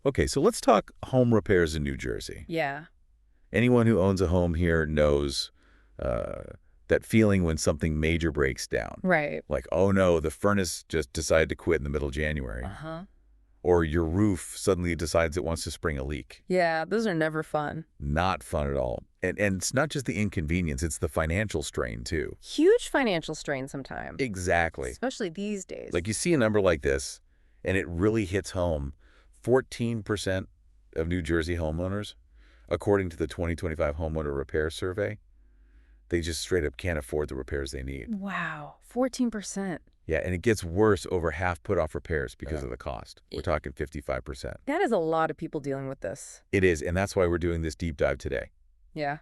Okay, so let's talk home repairs in New Jersey. Yeah. Anyone who owns a home here knows uh, that feeling when something major breaks down. Right. Like, oh no, the furnace just decided to quit in the middle of January. Uh-huh. Or your roof suddenly decides it wants to spring a leak. Yeah, those are never fun. Not fun at all. And it's not just the inconvenience, it's the financial strain, too. Huge financial strain sometime, Exactly. especially these days. Like you see a number like this, and it really hits home. 14% of New Jersey homeowners, according to the 2025 Homeowner Repair Survey, they just straight up can't afford the repairs they need. Wow, 14%. Yeah, and it gets worse. Over half put off repairs because of the cost. We're talking 55%. That is a lot of people dealing with this. It is, and that's why we're doing this deep dive today. Yeah,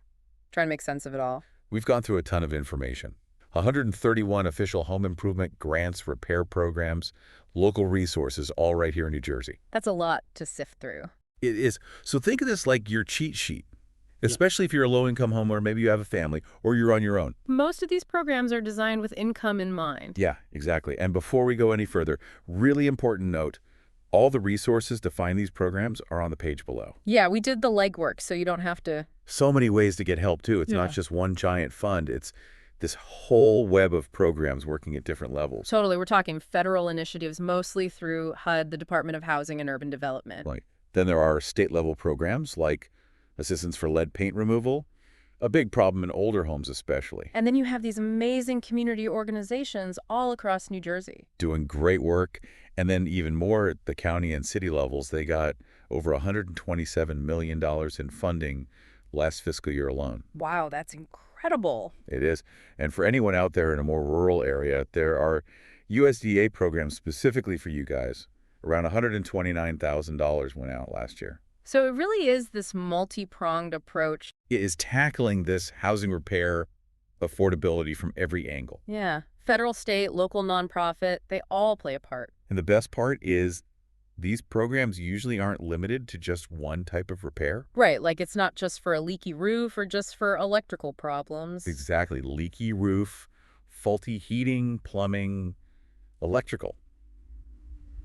trying to make sense of it all. We've gone through a ton of information. 131 official home improvement grants, repair programs, local resources, all right here in New Jersey. That's a lot to sift through. It is. So think of this like your cheat sheet, especially if you're a low-income homeowner, maybe you have a family, or you're on your own. Most of these programs are designed with income in mind. Yeah, exactly. And before we go any further, really important note, all the resources to find these programs are on the page below. Yeah, we did the legwork, so you don't have to. So many ways to get help, too. It's not just one giant fund. It's this whole web of programs working at different levels. Totally, we're talking federal initiatives, mostly through HUD, the Department of Housing and Urban Development. Right. Then there are state-level programs like assistance for lead paint removal, a big problem in older homes especially. And then you have these amazing community organizations all across New Jersey. Doing great work. And then even more at the county and city levels, they got over $127 million in funding last fiscal year alone. Wow, that's incredible. It is. And for anyone out there in a more rural area, there are USDA programs specifically for you guys. Around $129,000 went out last year. So it really is this multi-pronged approach. It is tackling this housing repair affordability from every angle. Yeah, federal, state, local nonprofit, they all play a part. And the best part is these programs usually aren't limited to just one type of repair. Right, like it's not just for a leaky roof or just for electrical problems. Exactly. Leaky roof, faulty heating, plumbing, electrical.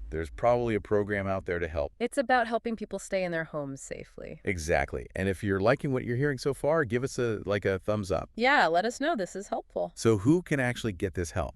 There's probably a program out there to help. It's about helping people stay in their homes safely. Exactly. And if you're liking what you're hearing so far, give us a thumbs up. Yeah, let us know this is helpful. So who can actually get this help?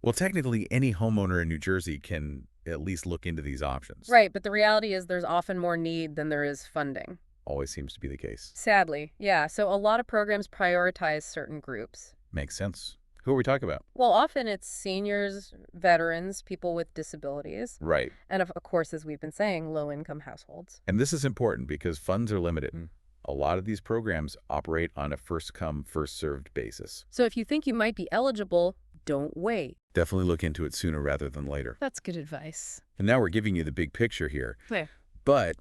Well, technically, any homeowner in New Jersey can at least look into these options. Right, but the reality is there's often more need than there is funding. Always seems to be the case. Sadly, yeah. So a lot of programs prioritize certain groups. Makes sense. Who are we talking about? Well, often it's seniors, veterans, people with disabilities, Right. and of course, as we've been saying, low-income households. And this is important because funds are limited. A lot of these programs operate on a first-come, first-served basis. So if you think you might be eligible, don't wait. Definitely look into it sooner rather than later. That's good advice. And now we're giving you the big picture here. Clear. But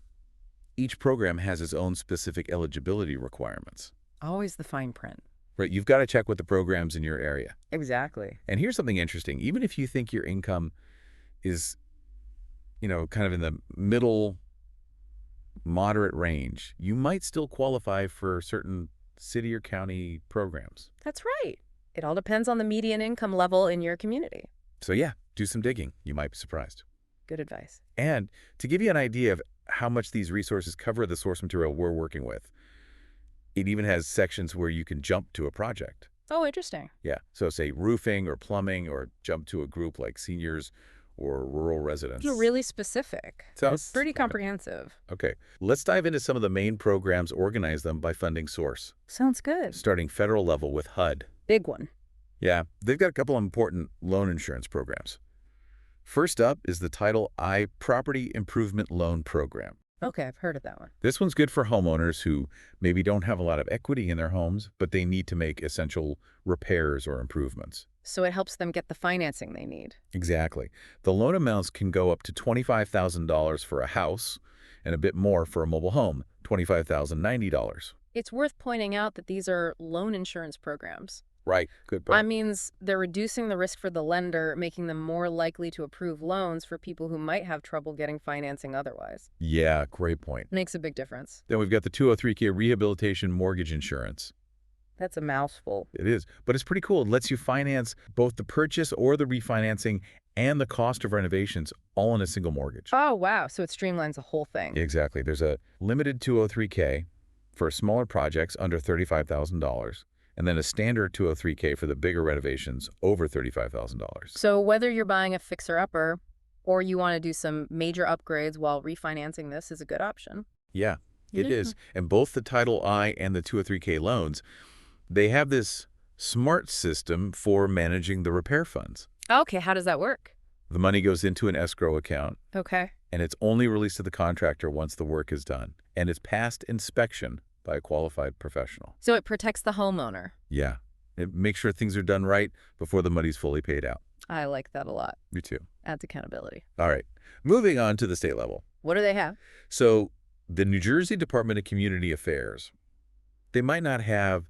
each program has its own specific eligibility requirements. Always the fine print. Right, you've got to check with the programs in your area. Exactly. And here's something interesting. Even if you think your income is, kind of in the middle, moderate range, you might still qualify for certain city or county programs. That's right. It all depends on the median income level in your community. So yeah, do some digging. You might be surprised. Good advice. And to give you an idea of how much these resources cover the source material we're working with, it even has sections where you can jump to a project. Oh, interesting. Yeah, so say roofing or plumbing, or jump to a group like seniors or rural residents. You're really specific. Sounds It's pretty comprehensive. Okay, let's dive into some of the main programs, organize them by funding source, Sounds good. starting federal level with HUD. Big one. Yeah, they've got a couple of important loan insurance programs. First up is the Title I Property Improvement Loan Program. Okay, I've heard of that one. This one's good for homeowners who maybe don't have a lot of equity in their homes, but they need to make essential repairs or improvements. So it helps them get the financing they need. Exactly. The loan amounts can go up to $25,000 for a house and a bit more for a mobile home, $25,090. It's worth pointing out that these are loan insurance programs. Right. Good That point. means they're reducing the risk for the lender, making them more likely to approve loans for people who might have trouble getting financing otherwise. Yeah, great point. Makes a big difference. Then we've got the 203K Rehabilitation Mortgage Insurance. That's a mouthful. It is, but it's pretty cool. It lets you finance both the purchase or the refinancing and the cost of renovations all in a single mortgage. Oh, wow. So it streamlines the whole thing. Exactly. There's a limited 203K for smaller projects under $35,000, and then a standard 203K for the bigger renovations over $35,000. So whether you're buying a fixer-upper or you want to do some major upgrades while refinancing, this is a good option. Yeah, It it is. is. And both the Title I and the 203K loans, they have this smart system for managing the repair funds. Okay, how does that work? The money goes into an escrow account, Okay. and it's only released to the contractor once the work is done, and it's passed inspection by a qualified professional. So it protects the homeowner. Yeah, it makes sure things are done right before the money's fully paid out. I like that a lot. Me too. Adds accountability. All right, moving on to the state level. What do they have? So the New Jersey Department of Community Affairs, they might not have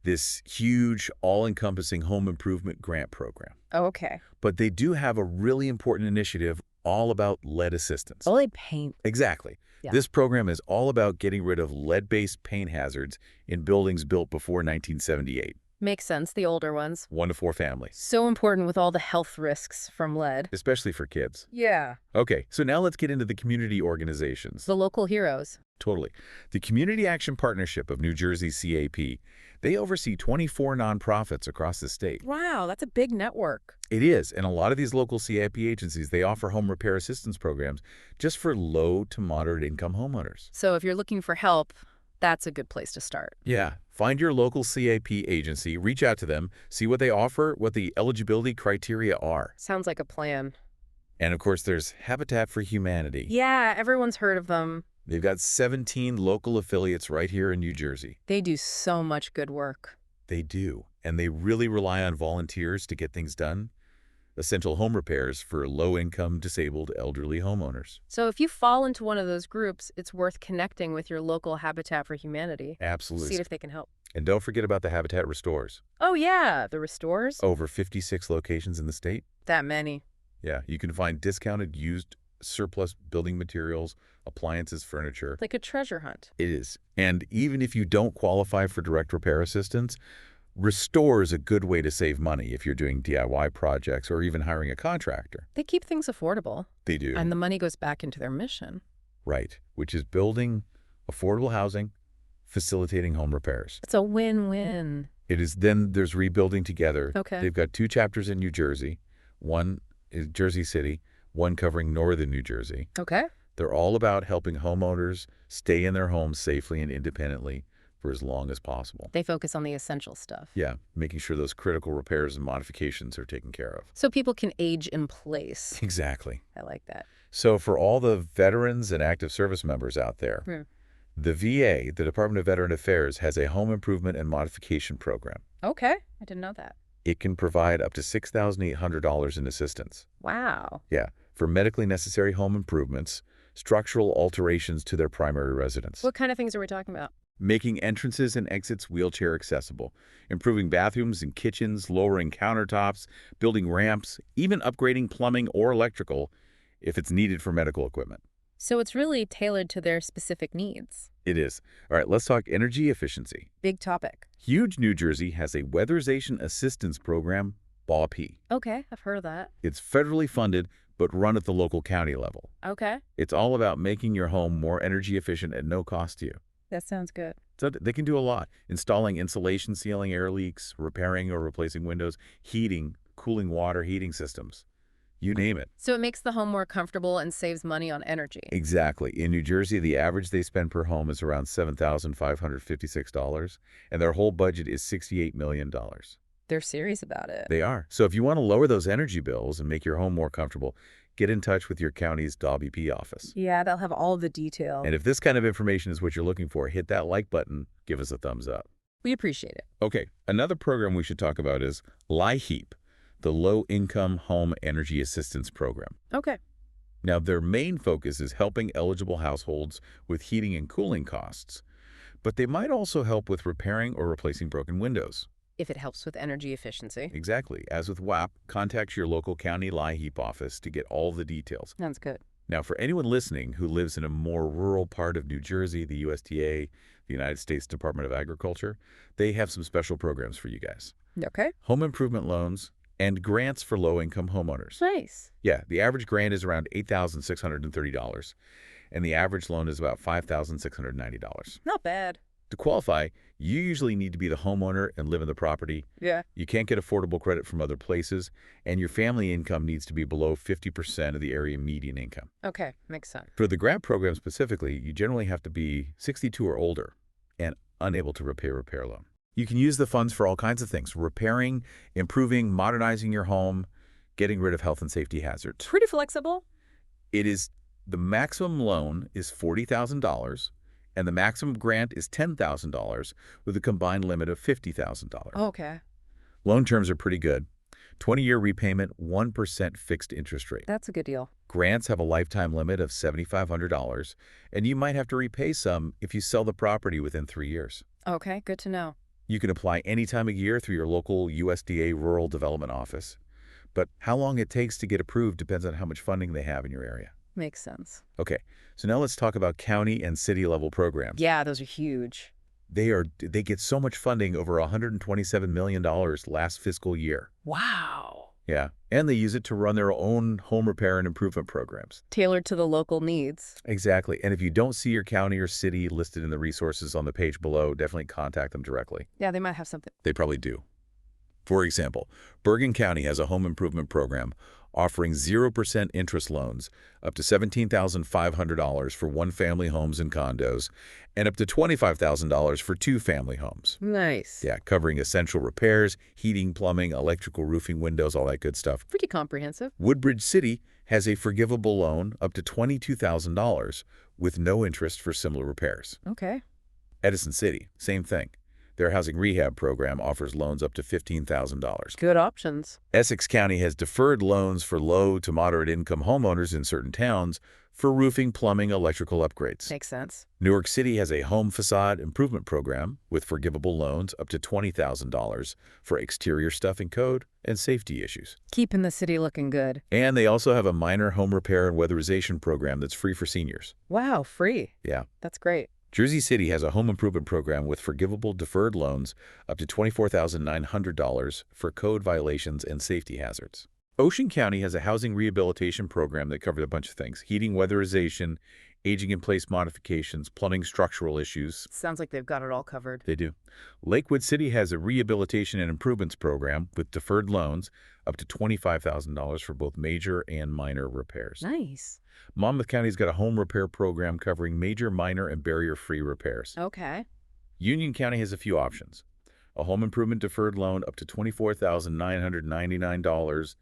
this huge, all-encompassing home improvement grant program, Okay. but they do have a really important initiative all about lead assistance. Oh, they paint. Exactly. Yeah. This program is all about getting rid of lead-based paint hazards in buildings built before 1978, Makes sense, the older ones. 1 to 4 families, So important with all the health risks from lead. especially for kids. Yeah. Okay, so now let's get into the community organizations. The local heroes. Totally. The Community Action Partnership of New Jersey, CAP, they oversee 24 nonprofits across the state. Wow, that's a big network. It is, and a lot of these local CAP agencies, they offer home repair assistance programs just for low to moderate income homeowners. So if you're looking for help, that's a good place to start. Yeah, find your local CAP agency, reach out to them, see what they offer, what the eligibility criteria are. Sounds like a plan. And of course, there's Habitat for Humanity. Yeah, everyone's heard of them. They've got 17 local affiliates right here in New Jersey. They do so much good work. They do, and they really rely on volunteers to get things done. Essential home repairs for low-income, disabled, elderly homeowners. So if you fall into one of those groups, it's worth connecting with your local Habitat for Humanity. Absolutely. See if they can help. And don't forget about the Habitat Restores. Oh, yeah, the restores. Over 56 locations in the state. That many. Yeah, you can find discounted used surplus building materials, appliances, furniture. Like a treasure hunt. It is. And even if you don't qualify for direct repair assistance, Restore is a good way to save money if you're doing DIY projects or even hiring a contractor. They keep things affordable. They do. And the money goes back into their mission. Right, which is building affordable housing, facilitating home repairs. It's a win-win. It is. Then there's Rebuilding Together. Okay. They've got 2 chapters in New Jersey. One is Jersey City, one covering northern New Jersey. Okay. They're all about helping homeowners stay in their homes safely and independently for as long as possible. They focus on the essential stuff. Yeah, making sure those critical repairs and modifications are taken care of. So people can age in place. Exactly. I like that. So for all the veterans and active service members out there, Hmm. the VA, the Department of Veteran Affairs, has a home improvement and modification program. Okay. I didn't know that. It can provide up to $6,800 in assistance. Wow. Yeah, for medically necessary home improvements, structural alterations to their primary residence, What kind of things are we talking about? making entrances and exits wheelchair accessible, improving bathrooms and kitchens, lowering countertops, building ramps, even upgrading plumbing or electrical if it's needed for medical equipment. So it's really tailored to their specific needs. It is. All right, let's talk energy efficiency. Big topic. Huge New Jersey has a weatherization assistance program, BAWP. Okay. I've heard of that. It's federally funded, but run at the local county level. Okay. It's all about making your home more energy efficient at no cost to you. That sounds good. So they can do a lot. Installing insulation, sealing air leaks, repairing or replacing windows, heating, cooling water heating systems. You name it. So it makes the home more comfortable and saves money on energy. Exactly. In New Jersey, the average they spend per home is around $7,556, and their whole budget is $68 million. They're serious about it. They are. So if you want to lower those energy bills and make your home more comfortable, get in touch with your county's DAWBP office. Yeah, they'll have all the detail. And if this kind of information is what you're looking for, hit that like button, give us a thumbs up. We appreciate it. Okay, another program we should talk about is LIHEAP, the Low Income Home Energy Assistance Program. Okay. Now, their main focus is helping eligible households with heating and cooling costs, but they might also help with repairing or replacing broken windows. If it helps with energy efficiency. Exactly. As with WAP, contact your local county LIHEAP office to get all the details. Sounds good. Now, for anyone listening who lives in a more rural part of New Jersey, the USDA, the United States Department of Agriculture, they have some special programs for you guys. Okay. Home improvement loans and grants for low-income homeowners. Nice. Yeah, the average grant is around $8,630, and the average loan is about $5,690. Not bad. To qualify, you usually need to be the homeowner and live in the property. Yeah. You can't get affordable credit from other places, and your family income needs to be below 50% of the area median income. Okay. Makes sense. For the grant program specifically, you generally have to be 62 or older and unable to repay a repair loan. You can use the funds for all kinds of things: repairing, improving, modernizing your home, getting rid of health and safety hazards. Pretty flexible. The maximum loan is $40,000, and the maximum grant is $10,000 with a combined limit of $50,000. Okay. Loan terms are pretty good. 20-year repayment, 1% fixed interest rate. That's a good deal. Grants have a lifetime limit of $7,500, and you might have to repay some if you sell the property within 3 years. Okay. Good to know. You can apply any time of year through your local USDA Rural Development Office, but how long it takes to get approved depends on how much funding they have in your area. Makes sense. Okay, so now let's talk about county and city level programs. Yeah, those are huge. They get so much funding, over $127 million last fiscal year. Wow. Yeah, and they use it to run their own home repair and improvement programs. Tailored to the local needs. Exactly. And if you don't see your county or city listed in the resources on the page below, definitely contact them directly. Yeah, they might have something. They probably do. For example, Bergen County has a home improvement program offering 0% interest loans up to $17,500 for one-family homes and condos, and up to $25,000 for two-family homes. Nice. Yeah, covering essential repairs, heating, plumbing, electrical, roofing, windows, all that good stuff. Pretty comprehensive. Woodbridge City has a forgivable loan up to $22,000 with no interest for similar repairs. Okay. Edison City, same thing. Their housing rehab program offers loans up to $15,000. Good options. Essex County has deferred loans for low to moderate income homeowners in certain towns for roofing, plumbing, electrical upgrades. Makes sense. Newark City has a home facade improvement program with forgivable loans up to $20,000 for exterior stuffing code and safety issues. Keeping the city looking good. And they also have a minor home repair and weatherization program that's free for seniors. Wow, free. Yeah. That's great. Jersey City has a home improvement program with forgivable deferred loans up to $24,900 for code violations and safety hazards. Ocean County has a housing rehabilitation program that covers a bunch of things: heating, weatherization, aging-in-place modifications, plumbing, structural issues. Sounds like they've got it all covered. They do. Lakewood City has a rehabilitation and improvements program with deferred loans up to $25,000 for both major and minor repairs. Nice. Monmouth County's got a home repair program covering major, minor, and barrier-free repairs. Okay. Union County has a few options: a home improvement deferred loan up to $24,999,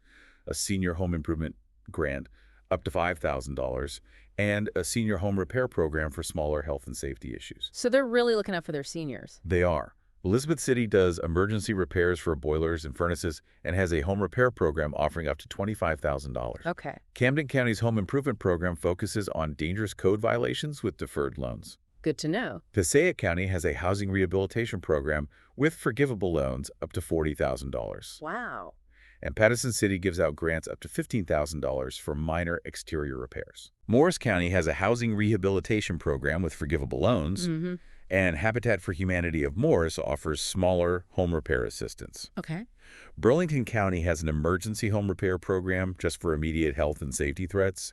a senior home improvement grant up to $5,000, and a senior home repair program for smaller health and safety issues. So they're really looking out for their seniors. They are. Elizabeth City does emergency repairs for boilers and furnaces and has a home repair program offering up to $25,000. Okay. Camden County's home improvement program focuses on dangerous code violations with deferred loans. Good to know. Passaic County has a housing rehabilitation program with forgivable loans up to $40,000. Wow. And Paterson City gives out grants up to $15,000 for minor exterior repairs. Morris County has a housing rehabilitation program with forgivable loans, and Habitat for Humanity of Morris offers smaller home repair assistance. Okay. Burlington County has an emergency home repair program just for immediate health and safety threats,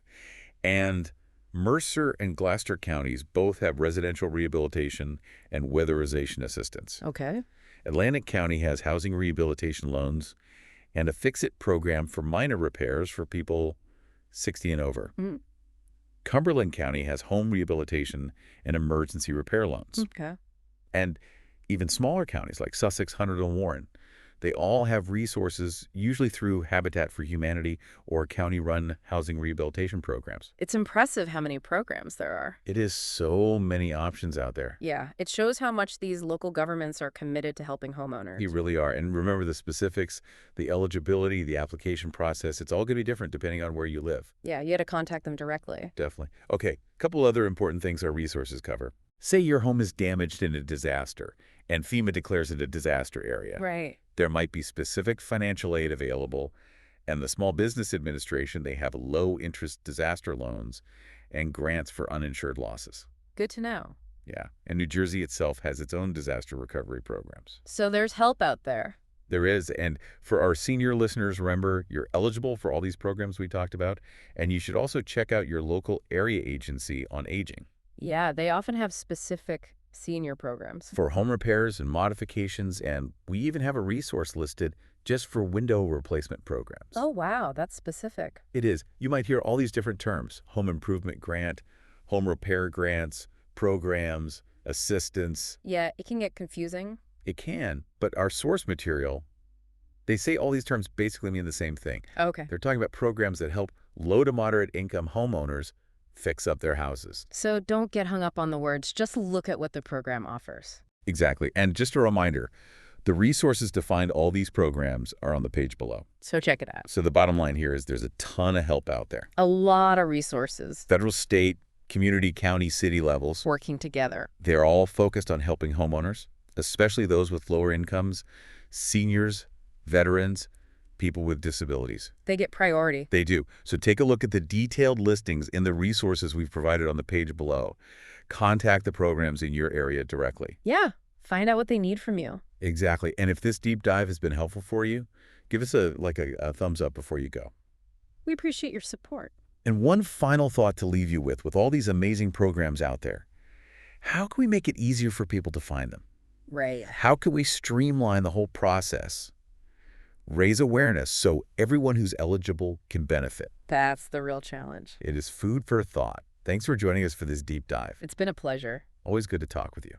and Mercer and Gloucester counties both have residential rehabilitation and weatherization assistance. Okay. Atlantic County has housing rehabilitation loans and a fix-it program for minor repairs for people 60 and over. Cumberland County has home rehabilitation and emergency repair loans. Okay. And even smaller counties like Sussex, Hunterdon, and Warren, they all have resources, usually through Habitat for Humanity or county-run housing rehabilitation programs. It's impressive how many programs there are. It is so many options out there. Yeah, it shows how much these local governments are committed to helping homeowners. You really are. And remember the specifics, the eligibility, the application process. It's all going to be different depending on where you live. Yeah, you had to contact them directly. Definitely. Okay, a couple other important things our resources cover. Say your home is damaged in a disaster and FEMA declares it a disaster area. Right. There might be specific financial aid available, and the Small Business Administration, they have low-interest disaster loans and grants for uninsured losses. Good to know. Yeah, and New Jersey itself has its own disaster recovery programs. So there's help out there. There is, and for our senior listeners, remember, you're eligible for all these programs we talked about, and you should also check out your local area agency on aging. Yeah, they often have specific senior programs. For home repairs and modifications, and we even have a resource listed just for window replacement programs. Oh, wow, that's specific. It is. You might hear all these different terms: home improvement grant, home repair grants, programs, assistance. Yeah, it can get confusing. It can, but our source material, they say all these terms basically mean the same thing. Okay. They're talking about programs that help low to moderate income homeowners fix up their houses. So don't get hung up on the words. Just look at what the program offers. Exactly. And just a reminder, the resources to find all these programs are on the page below. So check it out. So the bottom line here is there's a ton of help out there. A lot of resources Federal, state, community, county, city levels, working together. they're all focused on helping homeowners, especially those with lower incomes, seniors, veterans, people with disabilities. They get priority. They do. So take a look at the detailed listings in the resources we've provided on the page below. Contact the programs in your area directly. Yeah, find out what they need from you. Exactly. And if this deep dive has been helpful for you, give us a thumbs up before you go. We appreciate your support. And one final thought to leave you with all these amazing programs out there, how can we make it easier for people to find them? Right. How can we streamline the whole process? Raise awareness so everyone who's eligible can benefit. That's the real challenge. It is food for thought. Thanks for joining us for this deep dive. It's been a pleasure. Always good to talk with you.